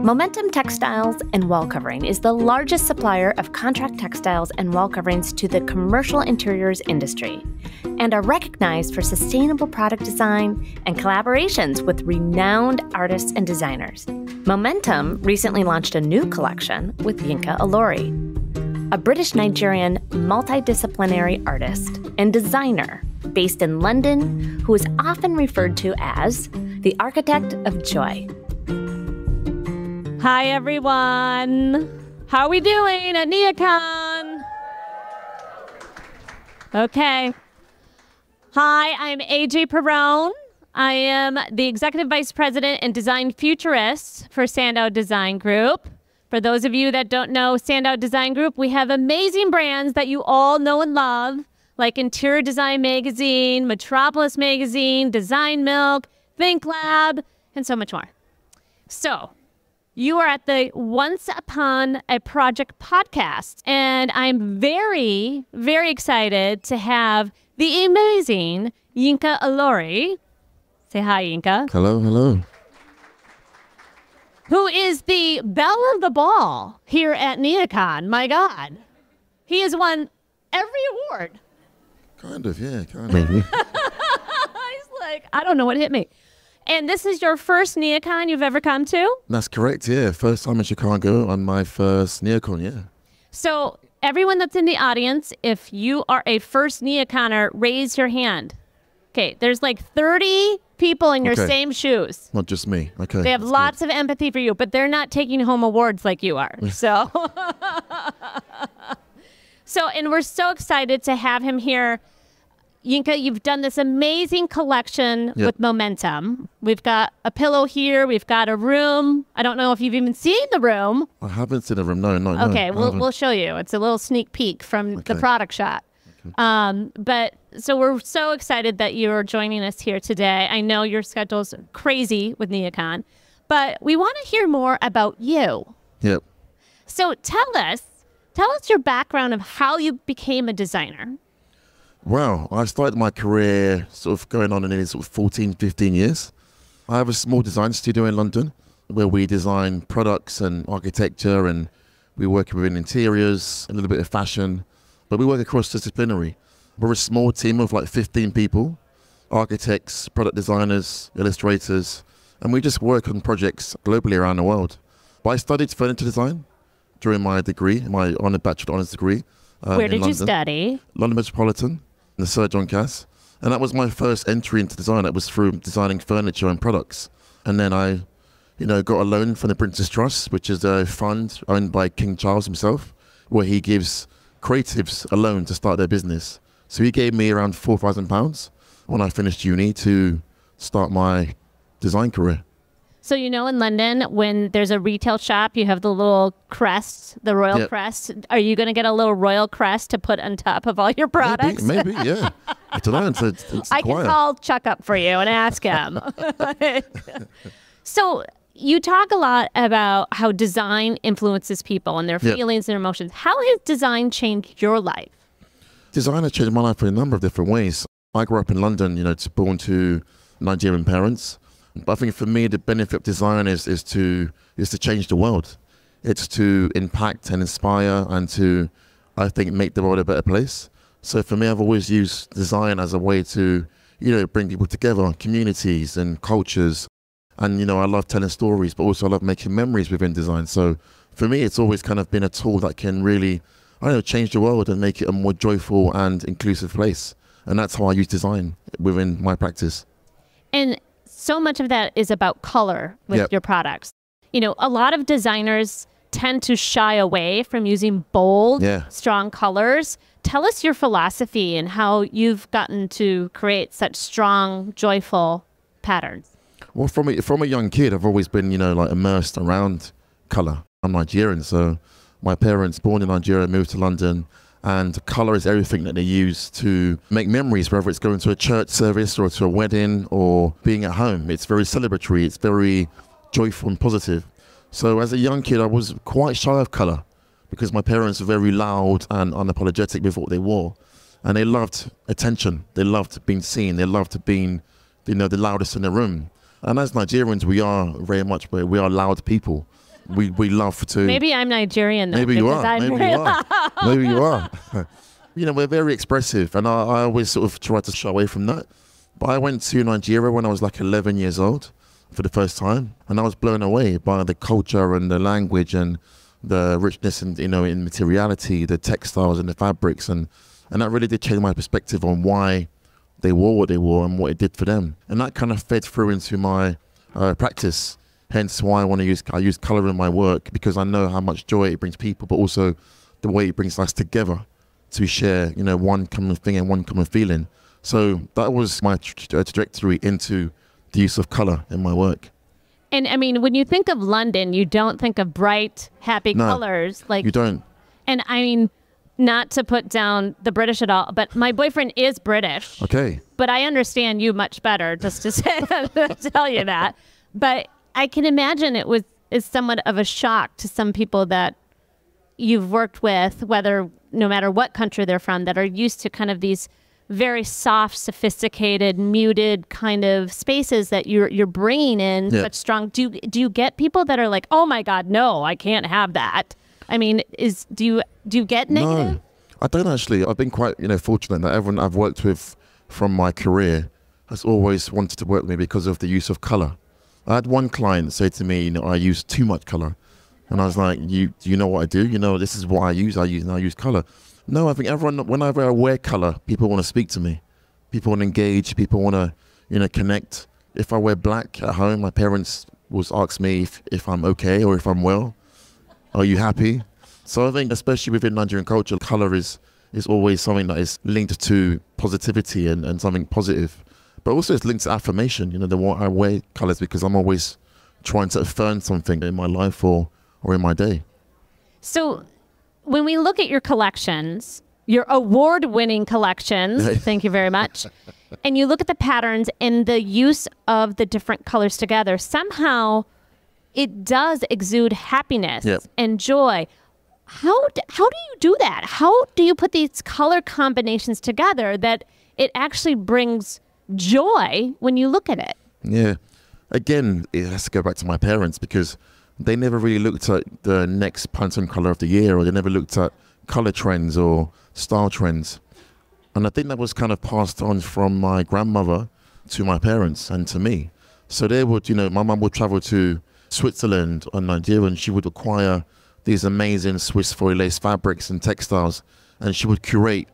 Momentum Textiles and Wallcovering is the largest supplier of contract textiles and wall coverings to the commercial interiors industry and are recognized for sustainable product design and collaborations with renowned artists and designers. Momentum recently launched a new collection with Yinka Ilori, a British Nigerian multidisciplinary artist and designer based in London who is often referred to as the architect of joy. Hi, everyone. How are we doing at NeoCon? Okay. Hi, I'm AJ Paron. I am the Executive Vice President and Design Futurist for Sandow Design Group. For those of you that don't know Sandow Design Group, we have amazing brands that you all know and love, like Interior Design Magazine, Metropolis Magazine, Design Milk, Think Lab, and so much more. So, you are at the Once Upon a Project podcast, and I'm very, very excited to have the amazing Yinka Ilori. Say hi, Yinka. Hello, hello. Who is the belle of the ball here at NeoCon. My God. He has won every award. Kind of, yeah, kind of. He's like, I don't know what hit me. And this is your first NeoCon you've ever come to? That's correct, yeah. First time in Chicago on my first NeoCon, yeah. So everyone that's in the audience, if you are a first NeoConer, raise your hand. Okay, there's like 30 people in your same shoes. Not just me, okay. They have lots of empathy for you, but they're not taking home awards like you are, so. And we're so excited to have him here. Yinka, you've done this amazing collection with Momentum. We've got a pillow here. We've got a room. I don't know if you've even seen the room. I haven't seen the room. No. Okay, we'll show you. It's a little sneak peek from the product shot. So we're so excited that you're joining us here today. I know your schedule's crazy with NeoCon, but we want to hear more about you. Yep. So tell us your background of how you became a designer. Well, I started my career sort of going on in nearly sort of 14, 15 years. I have a small design studio in London where we design products and architecture, and we work within interiors, a little bit of fashion, but we work across disciplinary. We're a small team of like 15 people, architects, product designers, illustrators, and we just work on projects globally around the world. But I studied furniture design during my degree, my Bachelor Honours degree. Where did you study? London Metropolitan. The Sir John Cass, and that was my first entry into design. It was through designing furniture and products. And then I, got a loan from the Prince's Trust, which is a fund owned by King Charles himself, where he gives creatives a loan to start their business. So he gave me around £4,000 when I finished uni to start my design career. So in London, when there's a retail shop, you have the little crest, the royal crest. Are you going to get a little royal crest to put on top of all your products? Maybe, yeah. I don't know. I can call Chuck up for you and ask him. So you talk a lot about how design influences people and their feelings and emotions. How has design changed your life? Design has changed my life in a number of different ways. I grew up in London, born to Nigerian parents. But I think for me, the benefit of design is to change the world. It's to impact and inspire and to, I think, make the world a better place. So for me, I've always used design as a way to, bring people together, communities and cultures. And, I love telling stories, but also I love making memories within design. So for me, it's always kind of been a tool that can really, change the world and make it a more joyful and inclusive place. And that's how I use design within my practice. And so much of that is about color with your products. A lot of designers tend to shy away from using bold, strong colors. Tell us your philosophy and how you've gotten to create such strong, joyful patterns. Well, from a young kid, I've always been, immersed around color. I'm Nigerian, so my parents, born in Nigeria, moved to London. And color is everything that they use to make memories, whether it's going to a church service or to a wedding or being at home. It's very celebratory. It's very joyful and positive. So as a young kid, I was quite shy of color because my parents were very loud and unapologetic with what they wore. And they loved attention. They loved being seen. They loved being, the loudest in the room. And as Nigerians, we are very much, we are loud people. We love to. Maybe I'm Nigerian then. Maybe you are. Maybe you are. Maybe you are. You know, we're very expressive, and I always sort of try to shy away from that. But I went to Nigeria when I was like 11 years old for the first time, and I was blown away by the culture and the language and the richness and, you know, in materiality, the textiles and the fabrics, and that really did change my perspective on why they wore what they wore and what it did for them. And that kind of fed through into my practice. Hence why I use color in my work, because I know how much joy it brings people, but also the way it brings us together to share, you know, one common thing and one common feeling. So that was my trajectory into the use of color in my work. And I mean, when you think of London, you don't think of bright, happy colors. Like you don't. And I mean, not to put down the British at all, but my boyfriend is British. Okay. But I understand you much better, just to say, tell you that. But I can imagine is somewhat of a shock to some people that you've worked with, no matter what country they're from, that are used to kind of these very soft, sophisticated, muted kind of spaces that you're bringing in such strong. Do you get people that are like, oh my God, no, I can't have that? I mean, do you get negative? No, I don't actually. I've been quite, you know, fortunate that everyone I've worked with from my career has always wanted to work with me because of the use of color. I had one client say to me, you know, I use too much color. And I was like, do you know what I do? You know, this is what I use color. No, I think everyone, whenever I wear color, people want to speak to me. People want to engage. People want to, you know, connect. If I wear black at home, my parents will ask me if I'm okay or if I'm well. Are you happy? So I think, especially within Nigerian culture, color is always something that is linked to positivity and something positive. But also it's linked to affirmation. You know, I wear colors because I'm always trying to affirm something in my life or in my day. So when we look at your collections, your award-winning collections, thank you very much, and you look at the patterns and the use of the different colors together, somehow it does exude happiness and joy. How do you do that? How do you put these color combinations together that it actually brings joy when you look at it? Yeah. Again, it has to go back to my parents, because they never really looked at the next Pantone color of the year, or they never looked at color trends or style trends. And I think that was kind of passed on from my grandmother to my parents and to me. So they would, you know, my mum would travel to Switzerland or Nigeria, and she would acquire these amazing Swiss foil lace fabrics and textiles, and she would curate,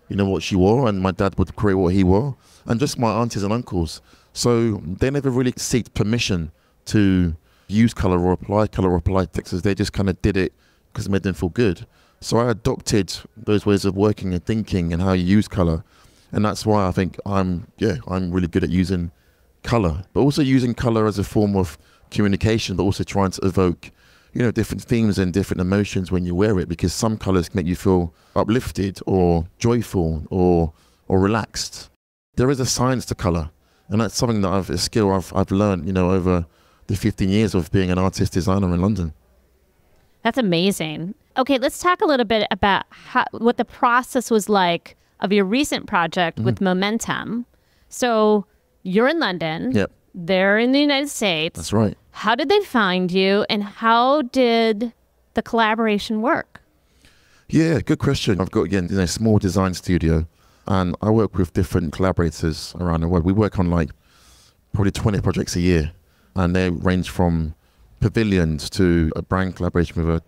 you know, what she wore, and my dad would curate what he wore, and just my aunties and uncles. So they never really sought permission to use color or apply textiles. They just kind of did it because it made them feel good. So I adopted those ways of working and thinking and how you use color, and that's why I think I'm really good at using color, but also using color as a form of communication, but also trying to evoke, you know, different themes and different emotions when you wear it, because some colors can make you feel uplifted or joyful or relaxed. There is a science to color, and that's something that a skill I've learned, you know, over the 15 years of being an artist designer in London. That's amazing. Okay, let's talk a little bit about what the process was like of your recent project with Momentum. So you're in London. Yep. They're in the United States. That's right. How did they find you, and how did the collaboration work? Yeah, good question. I've got, again, a small design studio, and I work with different collaborators around the world. We work on like probably 20 projects a year, and they range from pavilions to a brand collaboration with a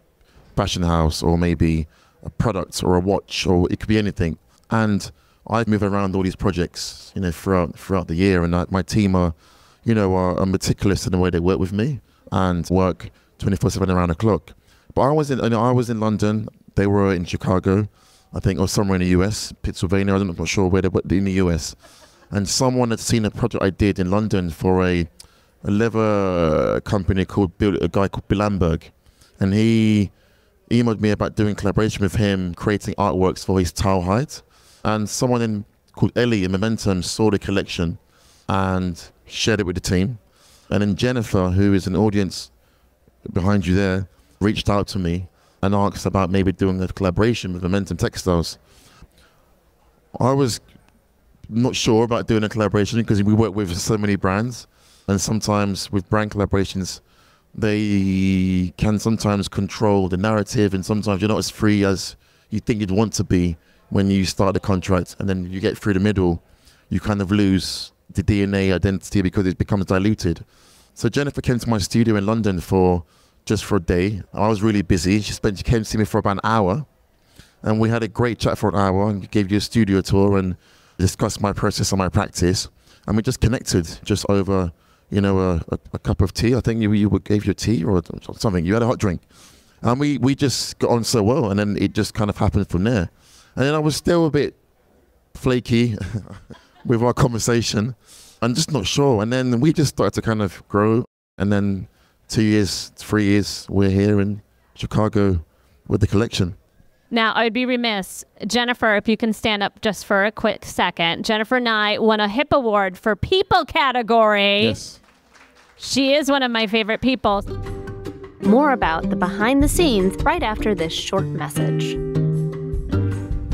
fashion house, or maybe a product or a watch, or it could be anything. And I move around all these projects, you know, throughout the year, and my team are meticulous in the way they work with me and work 24/7 around the clock. But I was in London. They were in Chicago, I think, or somewhere in the US, Pennsylvania. I'm not sure where they were in the US. And someone had seen a project I did in London for a leather company called a guy called Bill Amberg, and he emailed me about doing collaboration with him, creating artworks for his towel hides. And someone called Ellie in Momentum saw the collection and shared it with the team. And then Jennifer, who is an audience behind you there, reached out to me and asked about maybe doing a collaboration with Momentum Textiles. I was not sure about doing a collaboration because we work with so many brands, and sometimes with brand collaborations, they can sometimes control the narrative, and sometimes you're not as free as you think you'd want to be when you start the contract, and then you get through the middle, you kind of lose the DNA identity because it becomes diluted. So Jennifer came to my studio in London just for a day. I was really busy. She came to see me for about an hour, and we had a great chat for an hour and gave you a studio tour and discussed my process and my practice. And we just connected just over, you know, a cup of tea. I think you gave your tea or something. You had a hot drink. And we just got on so well, and then it just kind of happened from there. And then I was still a bit flaky with our conversation and just not sure. And then we just started to kind of grow. And then 2 years, 3 years, we're here in Chicago with the collection. Now, I'd be remiss, Jennifer, if you can stand up just for a quick second. Jennifer and I won a HIP award for people category. Yes. She is one of my favorite people. More about the behind the scenes right after this short message.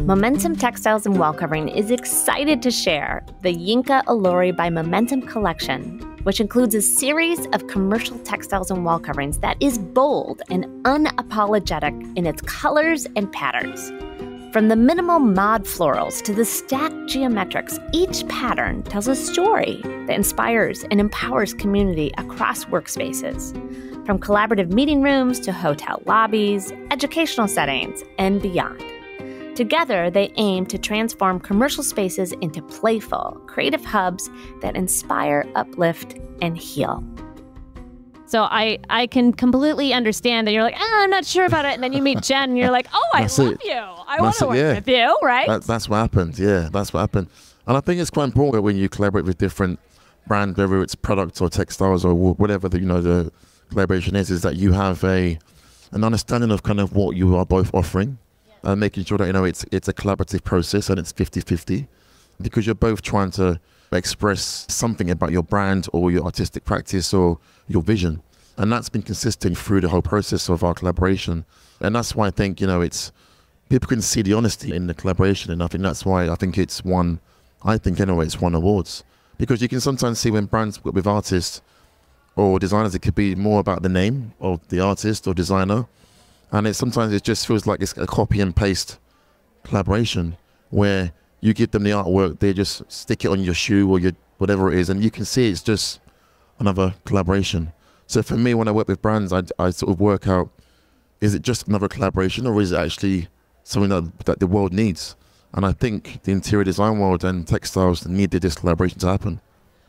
Momentum Textiles and Wallcovering is excited to share the Yinka Ilori by Momentum collection, which includes a series of commercial textiles and wallcoverings that is bold and unapologetic in its colors and patterns. From the minimal mod florals to the stacked geometrics, each pattern tells a story that inspires and empowers community across workspaces. From collaborative meeting rooms to hotel lobbies, educational settings, and beyond. Together, they aim to transform commercial spaces into playful, creative hubs that inspire, uplift, and heal. So I can completely understand that you're like, I'm not sure about it. And then you meet Jen and you're like, oh, I love you. I want to work with you, right? That's what happened. Yeah, that's what happened. And I think it's quite important when you collaborate with different brands, whether it's products or textiles or whatever the collaboration is that you have an understanding of kind of what you are both offering. And making sure that, it's a collaborative process and it's 50-50 because you're both trying to express something about your brand or your artistic practice or your vision. And that's been consistent through the whole process of our collaboration. And that's why I think, people can see the honesty in the collaboration. And I think that's why it's won awards. Because you can sometimes see when brands work with artists or designers, it could be more about the name of the artist or designer. And sometimes it just feels like it's a copy and paste collaboration where you give them the artwork, they just stick it on your shoe or your whatever it is, and you can see it's just another collaboration. So for me, when I work with brands, I sort of work out, is it just another collaboration or is it actually something that the world needs? And I think the interior design world and textiles needed this collaboration to happen.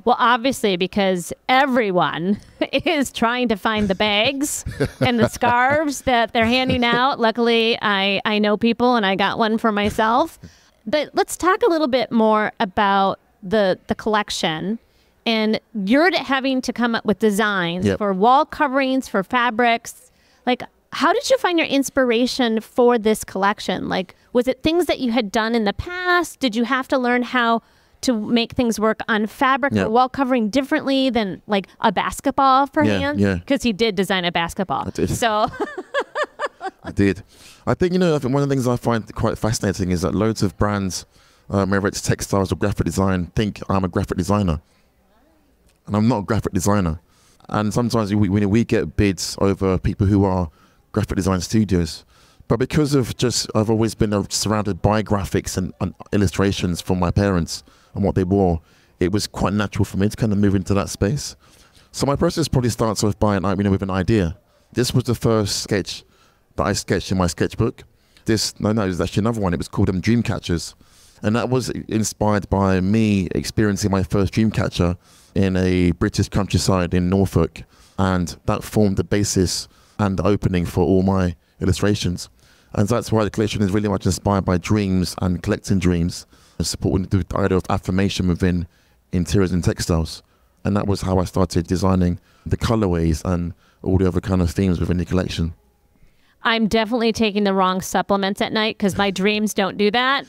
Well, obviously, because everyone is trying to find the bags and the scarves that they're handing out. Luckily, I know people and I got one for myself. But let's talk a little bit more about the collection. And you're having to come up with designs for wall coverings, for fabrics. Like, how did you find your inspiration for this collection? Like, was it things that you had done in the past? Did you have to learn how to make things work on fabric or wall covering differently than like a basketball for hand? Yeah. Because he did design a basketball. I did. So I did. I think, I think one of the things I find quite fascinating is that loads of brands, whether it's textiles or graphic design, think I'm a graphic designer. And I'm not a graphic designer. And sometimes we get bids over people who are graphic design studios. But because of I've always been surrounded by graphics and illustrations from my parents and what they wore, it was quite natural for me to kind of move into that space. So my process probably starts off by with an idea. This was the first sketch that I sketched in my sketchbook. There's actually another one. It was called Dreamcatchers. And that was inspired by me experiencing my first dreamcatcher in a British countryside in Norfolk. And that formed the basis and the opening for all my illustrations. And that's why the collection is really much inspired by dreams and collecting dreams and supporting the idea of affirmation within interiors and textiles. And that was how I started designing the colorways and all the other kind of themes within the collection. I'm definitely taking the wrong supplements at night because my dreams don't do that.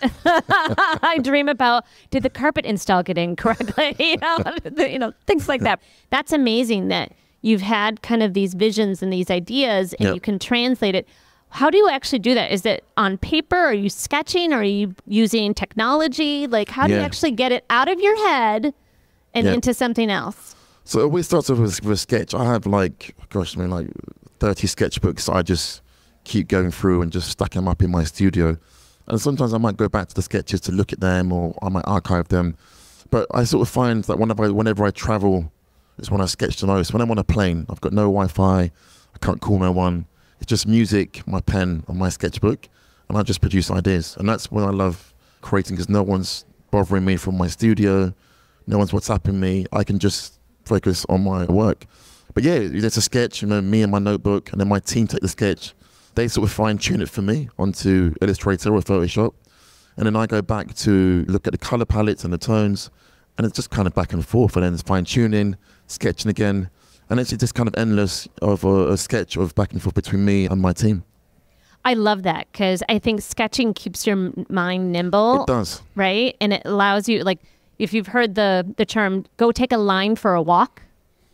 I dream about, did the carpet install get in correctly? Things like that. That's amazing that you've had kind of these visions and these ideas and you can translate it. How do you actually do that? Is it on paper? Are you sketching? Are you using technology? Like, how do you actually get it out of your head and into something else? So it always starts off with a sketch. I have like, gosh, I mean like 30 sketchbooks I just keep going through and just stack them up in my studio. And sometimes I might go back to the sketches to look at them, or I might archive them. But I sort of find that whenever I travel, it's when I sketch the most. When I'm on a plane, I've got no Wi-Fi, I can't call no one. It's just music, my pen, and my sketchbook, and I just produce ideas. And that's when I love creating, because no one's bothering me from my studio, no one's WhatsApping me. I can just focus on my work. But yeah, there's a sketch, you know, me and my notebook, and then my team take the sketch. They sort of fine tune it for me onto Illustrator or Photoshop. And then I go back to look at the color palettes and the tones, and it's just kind of back and forth. And then it's fine tuning, sketching again. And it's just kind of endless of a sketch of back and forth between me and my team. I love that, because I think sketching keeps your mind nimble. It does. Right? And it allows you, like, if you've heard the term, go take a line for a walk,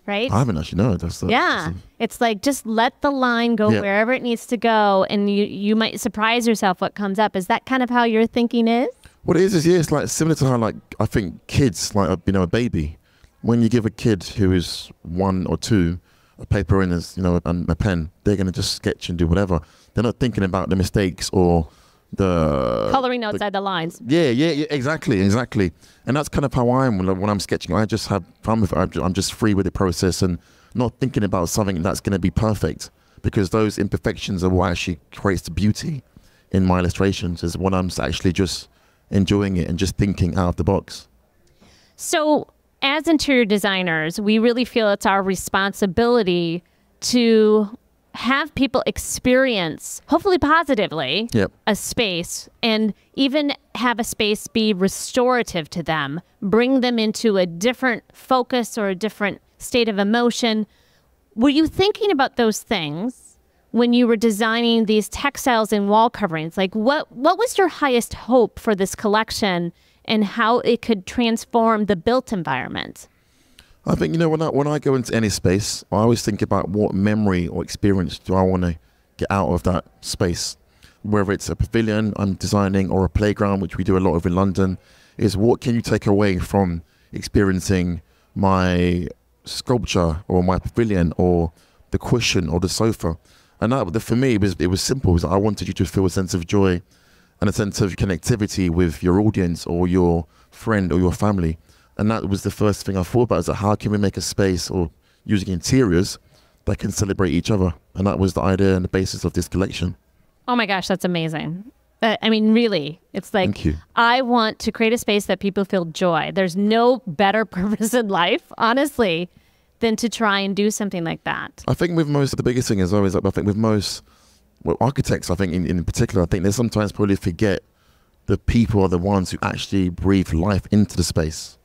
right? I haven't actually, no. Yeah. It's like, just let the line go wherever it needs to go, and you might surprise yourself what comes up. Is that kind of how your thinking is? What it is, yeah, it's like similar to how, like, I think kids, like, you know, a baby, when you give a kid who is 1 or 2 a paper and a pen, they're going to just sketch and do whatever. They're not thinking about the mistakes or the coloring outside the lines. Yeah, exactly. And that's kind of how I am when I'm sketching. I just have fun with it. I'm just free with the process and not thinking about something that's going to be perfect, because those imperfections are what actually creates the beauty in my illustrations, is when I'm actually just enjoying it and just thinking out of the box. So as interior designers, we really feel it's our responsibility to have people experience, hopefully positively, a space, and even have a space be restorative to them, bring them into a different focus or a different state of emotion. Were you thinking about those things when you were designing these textiles and wall coverings? Like, what was your highest hope for this collection and how it could transform the built environment? I think, you know, when I go into any space, I always think about what memory or experience do I want to get out of that space. Whether it's a pavilion I'm designing or a playground, which we do a lot of in London, is what can you take away from experiencing my sculpture or my pavilion or the cushion or the sofa. And that, for me, it was simple. It was, I wanted you to feel a sense of joy and a sense of connectivity with your audience or your friend or your family. And that was the first thing I thought about, is that how can we make a space or using interiors that can celebrate each other? And that was the idea and the basis of this collection. Oh my gosh, that's amazing. I mean, really, it's like, Thank you. I want to create a space that people feel joy. There's no better purpose in life, honestly, than to try and do something like that. I think with most, the biggest thing is always, I think with most architects, I think in particular, I think they sometimes probably forget the people are the ones who actually breathe life into the space.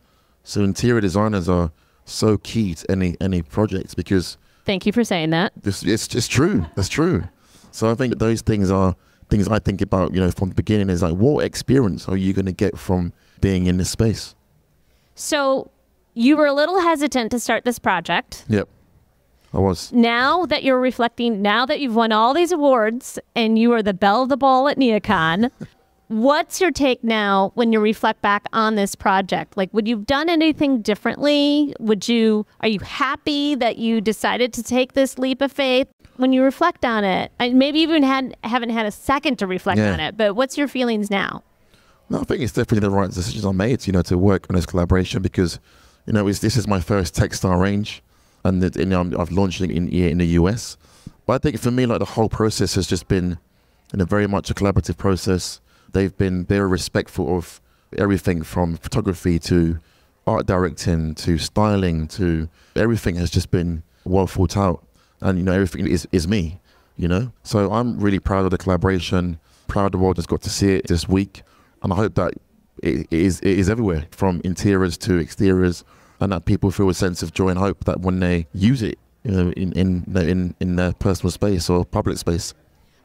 So interior designers are so key to any projects, because... Thank you for saying that. It's true. That's true. So I think those things are things I think about, you know, from the beginning, is like, what experience are you going to get from being in this space? So you were a little hesitant to start this project. Yep, I was. Now that you're reflecting, now that you've won all these awards and you are the belle of the ball at NeoCon, what's your take now when you reflect back on this project? Like, would you have done anything differently? Are you happy that you decided to take this leap of faith? When you reflect on it, maybe even haven't had a second to reflect on it, but what's your feelings now? No, I think it's definitely the right decision I made, you know, to work on this collaboration, because, you know, this is my first textile range, and I've launched it in the US. But I think for me, like, the whole process has just been, you know, very much a collaborative process. They've been very respectful of everything from photography to art directing to styling to everything has just been well thought out. And, you know, everything is me, you know. So I'm really proud of the collaboration, proud the world has got to see it this week. And I hope that it is everywhere, from interiors to exteriors, and that people feel a sense of joy and hope that when they use it, you know, in their personal space or public space.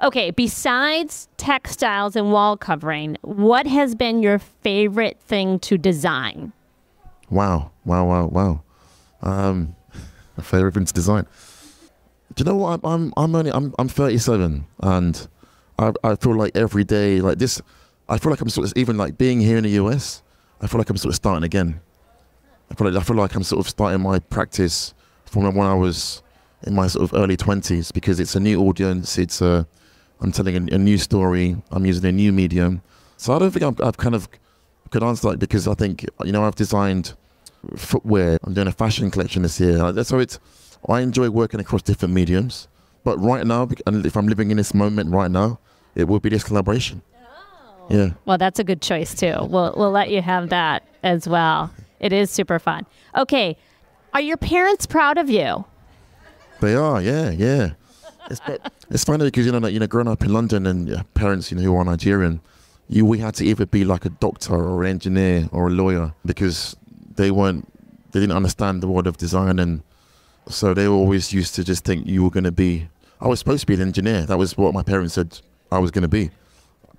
Okay, besides textiles and wall covering, what has been your favorite thing to design? Wow. My favorite thing to design. Do you know what? I'm 37, and I feel like every day like this, I feel like I'm sort of, even like being here in the US, I feel like I'm sort of starting again. I feel like I'm sort of starting my practice from when I was in my sort of early 20s, because it's a new audience. I'm telling a new story. I'm using a new medium. So I don't think I've kind of could answer that, because I think, I've designed footwear. I'm doing a fashion collection this year. So I enjoy working across different mediums. But right now, and if I'm living in this moment right now, it will be this collaboration. Oh. Yeah. Well, that's a good choice too. We'll let you have that as well. It is super fun. Okay. Are your parents proud of you? They are, yeah. It's funny because, growing up in London and parents, who are Nigerian, we had to either be like a doctor or an engineer or a lawyer, because they didn't understand the world of design. And so they always used to just think you were going to be, I was supposed to be an engineer. That was what my parents said I was going to be.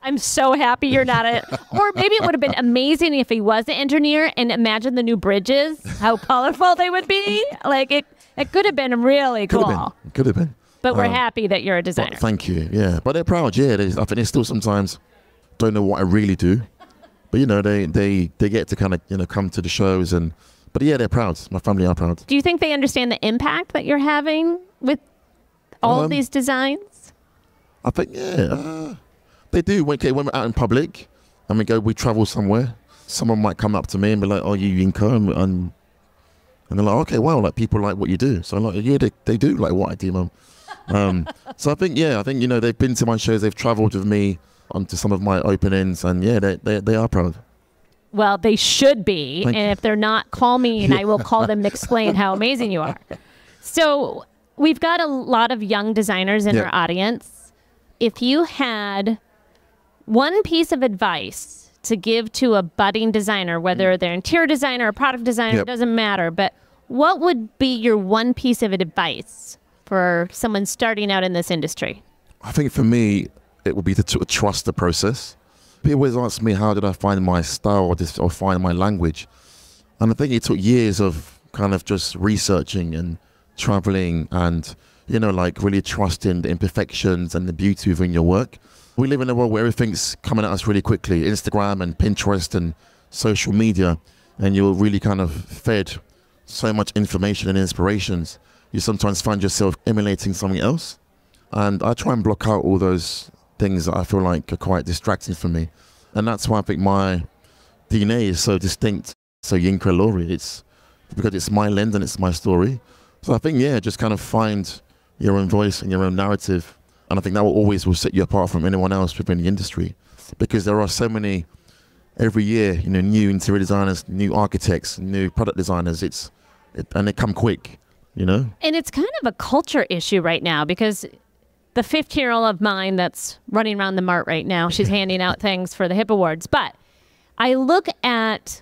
I'm so happy you're not or maybe it would have been amazing if he was an engineer, and imagine the new bridges, how colorful they would be. Like it could have been really cool. Could have been. But we're happy that you're a designer. Thank you. Yeah. But they're proud. Yeah. I think they still sometimes don't know what I really do. But, they get to kind of, come to the shows. But yeah, they're proud. My family are proud. Do you think they understand the impact that you're having with all of these designs? I think, yeah. They do. When we're out in public and we travel somewhere, someone might come up to me and be like, "Oh, you Yinka?" And they're like, "Okay, well, like people like what you do." So I'm like, "Yeah, they do like what I do, Mum." So I think they've been to my shows, they've travelled with me onto some of my openings, and yeah, they are proud. Well, they should be, and if they're not, call me and I will call them and explain how amazing you are. So we've got a lot of young designers in our audience. If you had one piece of advice to give to a budding designer, whether they're interior designer or product designer, it doesn't matter, but what would be your one piece of advice for someone starting out in this industry? I think for me, it would be to trust the process. People always ask me, how did I find my style or find my language? And I think it took years of kind of just researching and traveling and, really trusting the imperfections and the beauty within your work. We live in a world where everything's coming at us really quickly. Instagram and Pinterest and social media. And you're really kind of fed so much information and inspirations. You sometimes find yourself emulating something else. And I try and block out all those things that I feel like are quite distracting for me. And that's why I think my DNA is so distinct. So Yinka Ilori, it's because it's my lens and it's my story. So I think, just kind of find your own voice and your own narrative. And I think that will set you apart from anyone else within the industry. Because there are so many, every year, new interior designers, new architects, new product designers, and they come quick, And it's kind of a culture issue right now, because the 15-year-old of mine that's running around the mart right now, she's handing out things for the HIP Awards. But I look at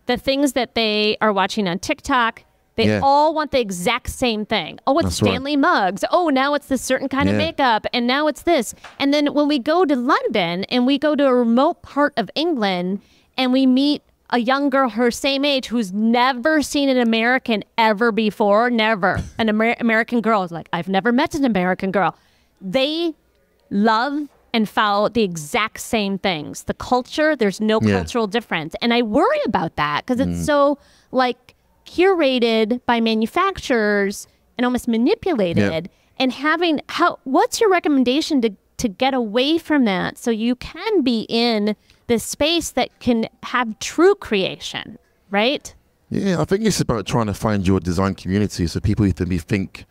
the things that they are watching on TikTok. They all want the exact same thing. Oh, it's Stanley mugs. Oh, now it's this certain kind of makeup. And now it's this. And then when we go to London and we go to a remote part of England and we meet a young girl her same age who's never seen an American ever before, never. An American girl is like, I've never met an American girl. They love and follow the exact same things. The culture, there's no cultural difference. And I worry about that because it's so curated by manufacturers and almost manipulated. And what's your recommendation to get away from that so you can be in this space that can have true creation, right? Yeah, I think it's about trying to find your design community so people either think,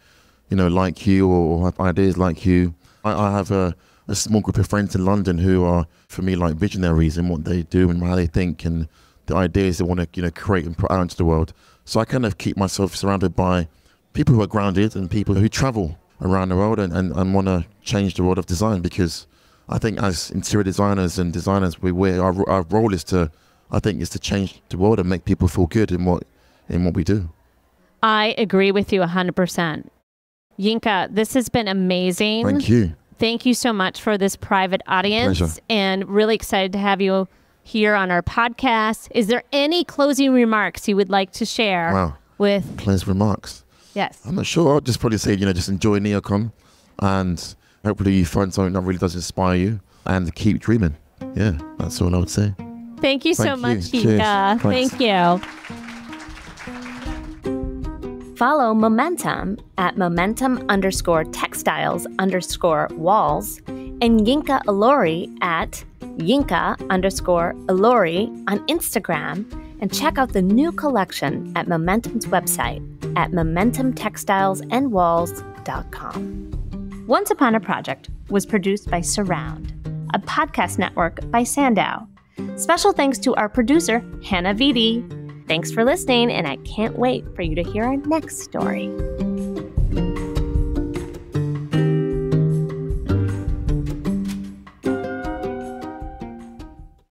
like you or have ideas like you. I have a small group of friends in London who are, for me, like visionaries in what they do and how they think and the ideas they want to, create and put out into the world. So I kind of keep myself surrounded by people who are grounded and people who travel around the world and want to change the world of design, because I think as interior designers and designers, our role is to change the world and make people feel good in what we do. I agree with you 100%. Yinka, this has been amazing. Thank you. Thank you so much for this private audience. Pleasure. And really excited to have you here on our podcast. Is there any closing remarks you would like to share with? Closing remarks. Yes. I'm not sure. I'll just probably say, just enjoy NeoCon and hopefully you find something that really does inspire you and keep dreaming. Yeah, that's all I would say. Thank you so much, Yinka. Thank you. Follow Momentum at Momentum_textiles_walls and Yinka Ilori at Yinka_Ilori on Instagram, and check out the new collection at Momentum's website at MomentumTextilesandWalls.com. Once Upon a Project was produced by Surround, a podcast network by Sandow. Special thanks to our producer, Hannah Vitti. Thanks for listening, and I can't wait for you to hear our next story.